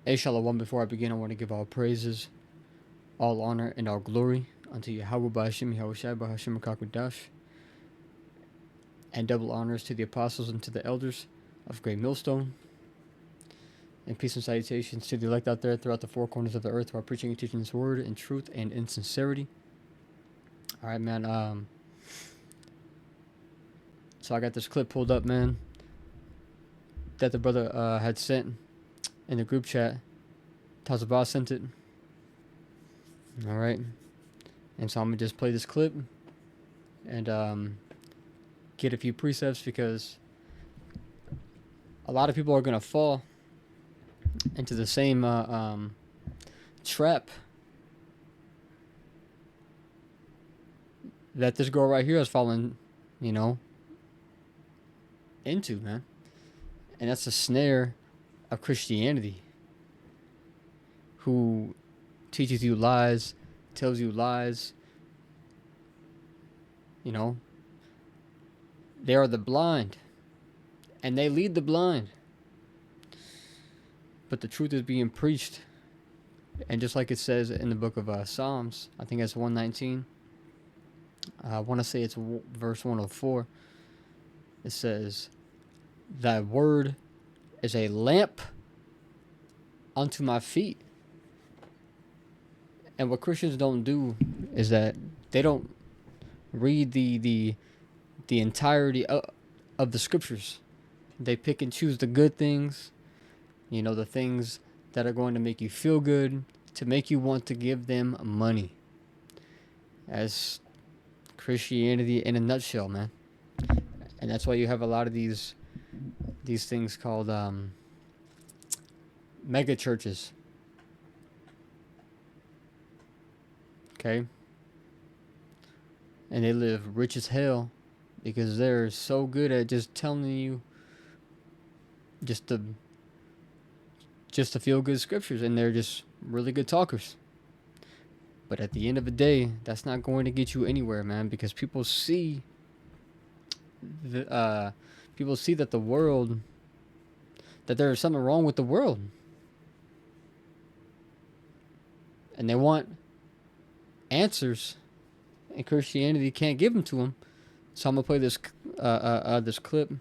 Hey, Shalom, before I begin, I want to give all praises, all honor, and all glory unto Yahweh Ba'ashim Yahushai Ba'ashim Kakudash, and double honors to the apostles and to the elders of Great Millstone, and peace and salutations to the elect out there throughout the four corners of the earth who are preaching and teaching this word in truth and in sincerity. All right, man. So I got this clip pulled up, man, that the brother had sent in the group chat. Tazabah sent it. All right. And so I'm going to just play this clip and get a few precepts, because a lot of people are going to fall into the same trap that this girl right here has fallen, into, man. And that's the snare of Christianity, who teaches you lies, tells you lies. They are the blind, and they lead the blind. But the truth is being preached. And just like it says in the book of Psalms, I think that's 119. I want to say it's verse 104. It says, "Thy word is a lamp unto my feet." And what Christians don't do is that they don't read the entirety of the scriptures. They pick and choose the good things, the things that are going to make you feel good, to make you want to give them money. As Christianity in a nutshell, man. And that's why you have a lot of these things called mega churches. Okay? And they live rich as hell because they're so good at just telling you just to feel good scriptures, and they're just really good talkers. But at the end of the day, that's not going to get you anywhere, man, because people see that that there's something wrong with the world, and they want answers, and Christianity can't give them to them. So I'm gonna play this this clip,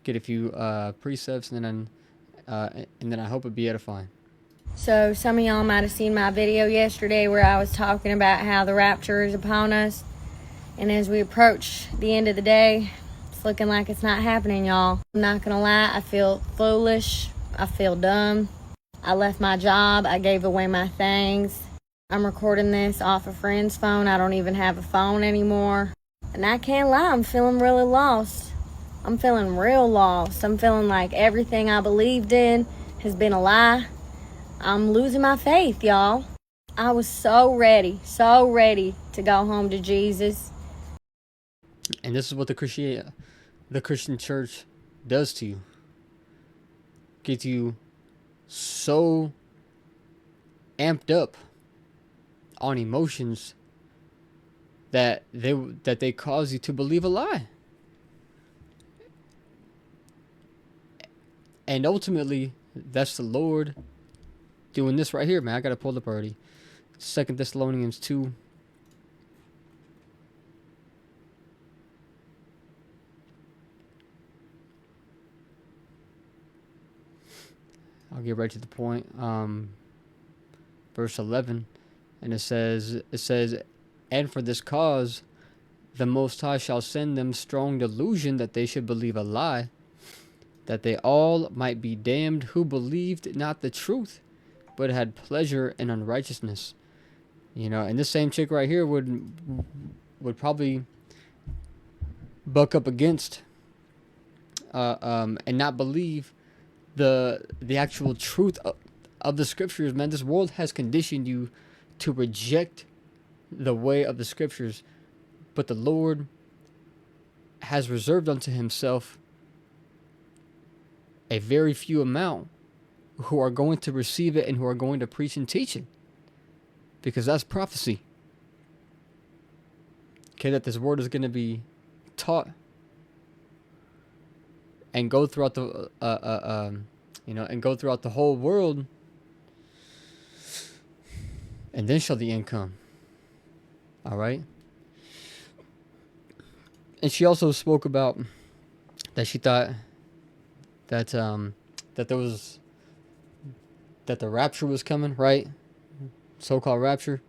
get a few precepts, and then I hope it be edifying. So some of y'all might have seen my video yesterday where I was talking about how the rapture is upon us. And as we approach the end of the day, it's looking like it's not happening, y'all. I'm not gonna lie, I feel foolish. I feel dumb. I left my job. I gave away my things. I'm recording this off a friend's phone. I don't even have a phone anymore. And I can't lie, I'm feeling really lost. I'm feeling real lost. I'm feeling like everything I believed in has been a lie. I'm losing my faith, y'all. I was so ready to go home to Jesus. And this is what the Christian church does to you. Gets you so amped up on emotions that they cause you to believe a lie. And ultimately, that's the Lord doing this right here, man. I got to pull up already. 2 Thessalonians 2. I'll get right to the point. Verse 11. And it says, "And for this cause, the Most High shall send them strong delusion that they should believe a lie, that they all might be damned who believed not the truth, but had pleasure in unrighteousness." And this same chick right here would probably buck up against and not believe the actual truth of the scriptures, man. This world has conditioned you to reject the way of the scriptures, but the Lord has reserved unto himself a very few amount who are going to receive it and who are going to preach and teach it, because that's prophecy. Okay, that this word is going to be taught and go throughout the and go throughout the whole world and then shall the end come. All right. And she also spoke about that she thought that that there was that the rapture was coming, right? So-called rapture.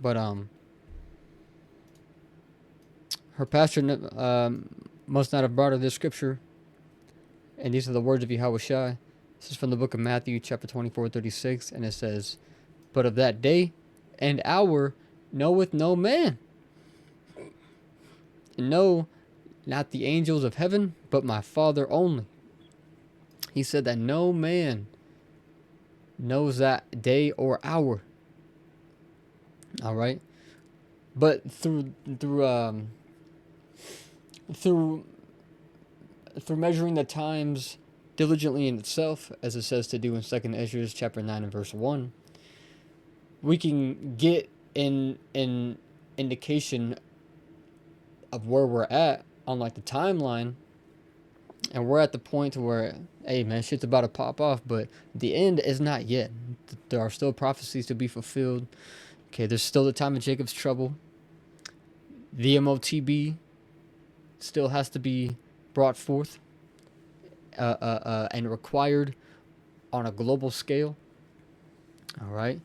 But her pastor must not have brought her this scripture. And these are the words of Yahweh Shai. This is from the book of Matthew, chapter 24:36, and it says, "But of that day and hour knoweth no man, and no, not the angels of heaven, but my Father only." He said that no man knows that day or hour. All right, but through measuring the times diligently in itself, as it says to do in 2nd Ezra chapter 9 and verse 1, we can get an indication of where we're at on like the timeline, and we're at the point where, hey man, shit's about to pop off, but the end is not yet. There are still prophecies to be fulfilled. Okay, there's still the time of Jacob's trouble. The MOTB still has to be brought forth and required on a global scale. All right,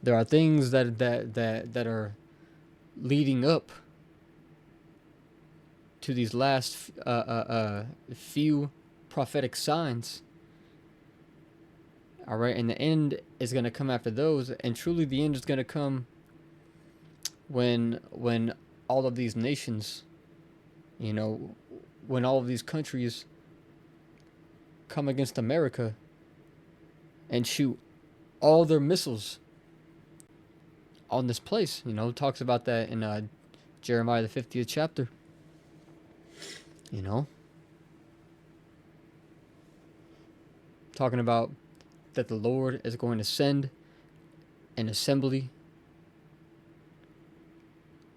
there are things that are leading up to these last few prophetic signs. All right, and the end is going to come after those, and truly the end is going to come when all of these nations, you know, when all of these countries come against America and shoot all their missiles on this place. You know, it talks about that in Jeremiah the 50th chapter. You know, talking about that the Lord is going to send an assembly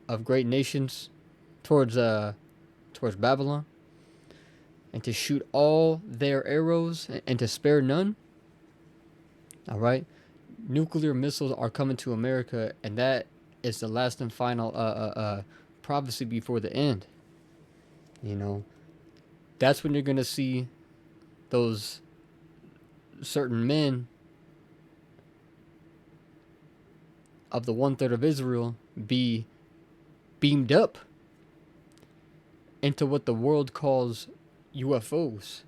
of great nations towards Babylon, and to shoot all their arrows and to spare none. All right, nuclear missiles are coming to America, and that is the last and final prophecy before the end. You know, that's when you're gonna see those certain men of the 1/3 of Israel be beamed up into what the world calls UFOs,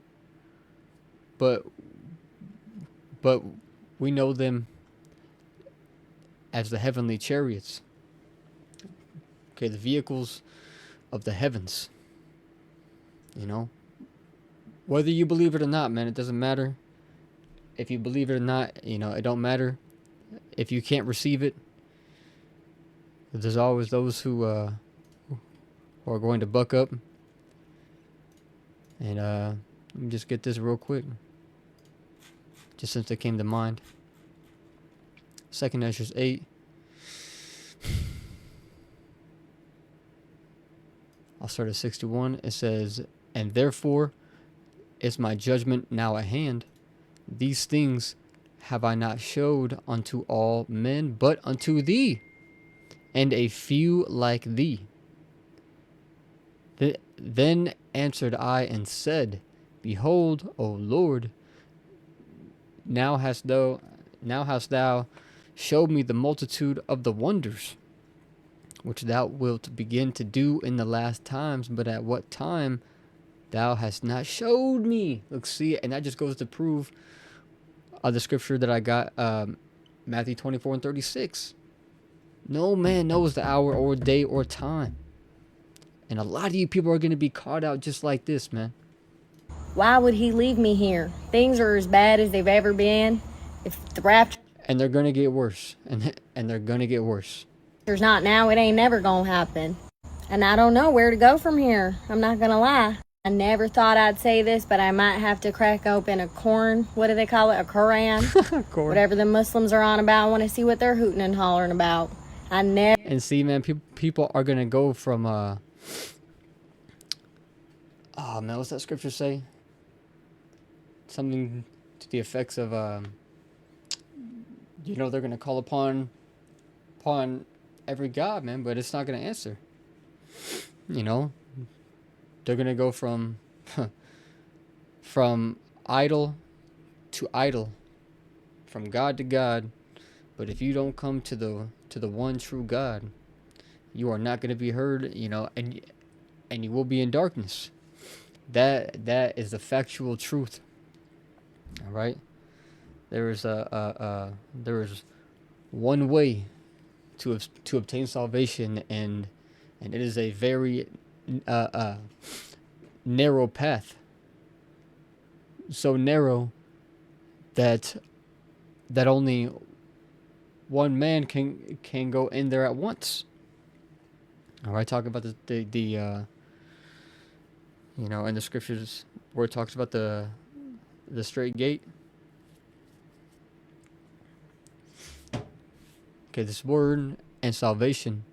but we know them as the heavenly chariots. Okay, the vehicles of the heavens. You know, whether you believe it or not, man, it doesn't matter. If you believe it or not, you know, it don't matter. If you can't receive it, there's always those who are going to buck up. And let me just get this real quick, just since it came to mind. 2nd Ezra 8. I'll start at 61. It says, "And therefore is my judgment now at hand. These things have I not showed unto all men, but unto thee, and a few like thee." Then answered I and said, Behold, O Lord, now hast thou showed me the multitude of the wonders which thou wilt begin to do in the last times, but at what time thou hast not showed me. Look, see, and that just goes to prove the scripture that I got, Matthew 24:36. No man knows the hour or day or time. And a lot of you people are going to be caught out just like this, man. Why would he leave me here? Things are as bad as they've ever been. If the rapture's And they're going to get worse. And they're going to get worse. not now, it ain't never gonna happen. And I don't know where to go from here. I'm not gonna lie. I never thought I'd say this, but I might have to crack open a Quran. What do they call it? A Quran? Whatever the Muslims are on about. I want to see what they're hooting and hollering about. And see, man, people are going to go from... oh, man, what's that scripture say? Something to the effects of... You know, they're gonna call upon every god, man, but it's not gonna answer. You know, they're gonna go from from idol to idol, from God to God. But if you don't come to the one true God, you are not gonna be heard. You know, and you will be in darkness. That is the factual truth. All right. There is there is one way to obtain salvation, and it is a very uh, uh, narrow path. So narrow that only one man can go in there at once. All right, talking about the you know, in the scriptures where it talks about the straight gate. Okay, this word and salvation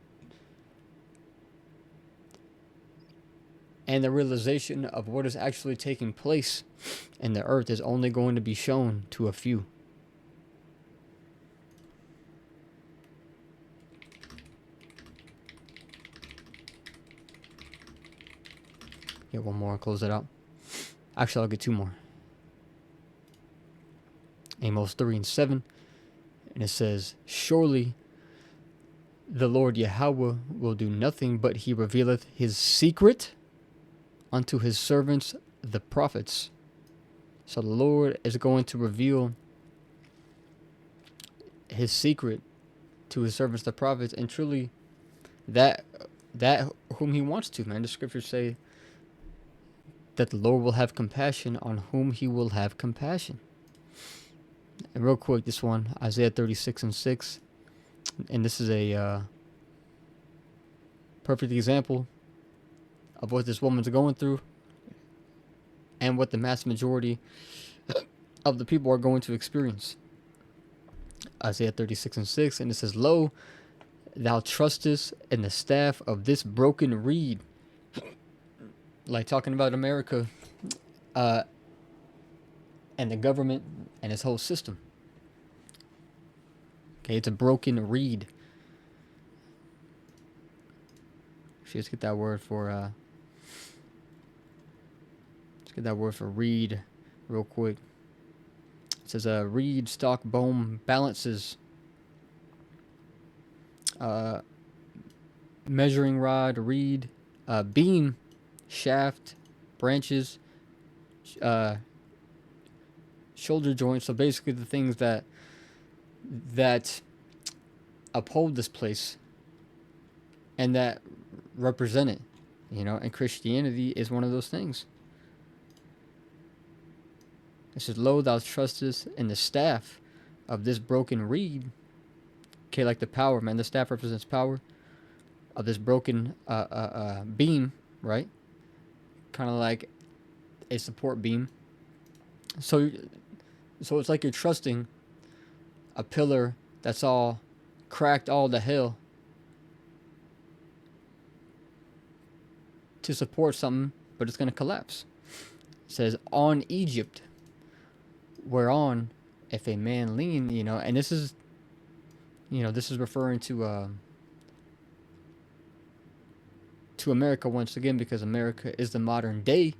and the realization of what is actually taking place in the earth is only going to be shown to a few. Get one more and close it out. Actually, I'll get two more. Amos 3:7. And it says, surely the Lord Yahweh will do nothing, but he revealeth his secret unto his servants the prophets. So the Lord is going to reveal his secret to his servants the prophets, and truly that whom he wants to, man. The scriptures say that the Lord will have compassion on whom he will have compassion. And real quick, this one, Isaiah 36:6, and this is a perfect example of what this woman's going through and what the mass majority of the people are going to experience. Isaiah 36:6, and it says, lo, thou trustest in the staff of this broken reed. Like talking about America and the government and its whole system. Okay, it's a broken reed. Let's get that word for reed real quick. It says reed, stock, bone, balances, measuring rod, reed, beam, shaft, branches, shoulder joints. So basically the things that uphold this place and that represent it, you know, and Christianity is one of those things. It says, lo, thou trustest in the staff of this broken reed. Okay, like the power, man. The staff represents power of this broken beam, right? Kind of like a support beam. So it's like you're trusting a pillar that's all cracked all to hell to support something, but it's going to collapse. It says, on Egypt, whereon if a man lean, you know, and this is, you know, this is referring to America once again, because America is the modern day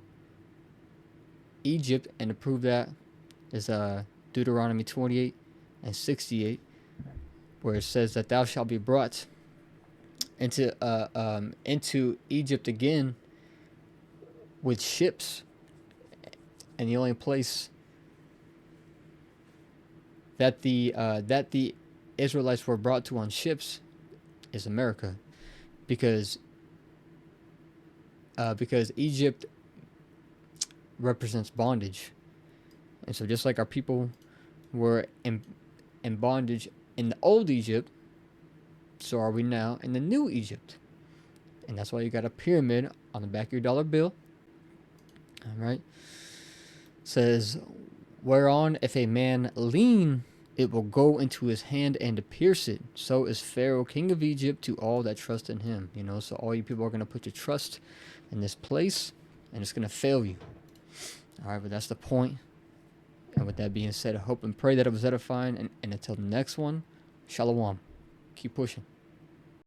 Egypt, and to prove that is Deuteronomy 28:68, where it says that thou shalt be brought into Egypt again with ships, and the only place that the Israelites were brought to on ships is America, because Egypt represents bondage. And so just like our people were in bondage in the old Egypt, so are we now in the new Egypt. And that's why you got a pyramid on the back of your dollar bill. All right. It says, whereon if a man lean, it will go into his hand and pierce it. So is Pharaoh, king of Egypt, to all that trust in him. You know, so all you people are going to put your trust in this place, and it's going to fail you. All right, but that's the point And with that being said, I hope and pray that it was edifying. And until the next one, shalom. Keep pushing.